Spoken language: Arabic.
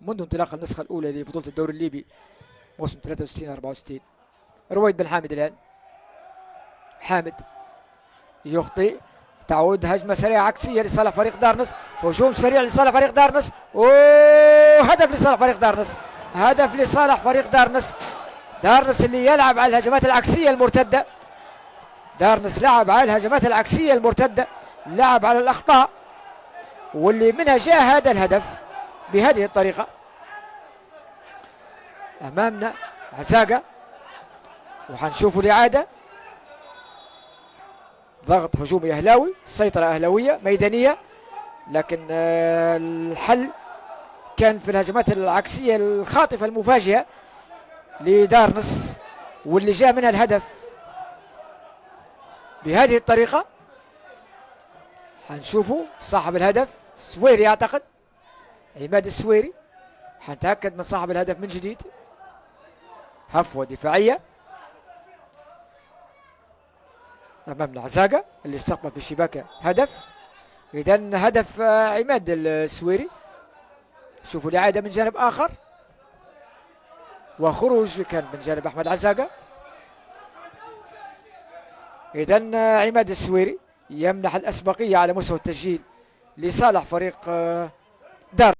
منذ انطلاق النسخة الأولى لبطولة الدوري الليبي موسم 63-64. رويد بن حامد الآن، حامد يخطئ، تعود هجمة سريعة عكسية لصالح فريق دارنس، هجوم سريع لصالح فريق دارنس، هدف لصالح فريق دارنس، هدف لصالح فريق دارنس. دارنس اللي يلعب على الهجمات العكسية المرتدة، دارنس لعب على الهجمات العكسية المرتدة، لعب على الأخطاء، واللي منها جاء هذا الهدف بهذه الطريقة. أمامنا عزاقة، وحنشوفوا الإعادة. ضغط هجومي أهلاوي، سيطرة أهلاوية ميدانية، لكن الحل كان في الهجمات العكسية الخاطفة المفاجئة لدارنس، واللي جاء منها الهدف بهذه الطريقة. حنشوفوا صاحب الهدف سويري، أعتقد عماد السويري. حنتأكد من صاحب الهدف من جديد. هفوة دفاعية أمامنا عزاقة اللي استقبل في الشباك هدف. إذا هدف عماد السويري. شوفوا الإعادة من جانب آخر، وخروج كان من جانب أحمد عزاقة. إذا عماد السويري يمنح الأسبقية على مستوى التسجيل لصالح فريق دار.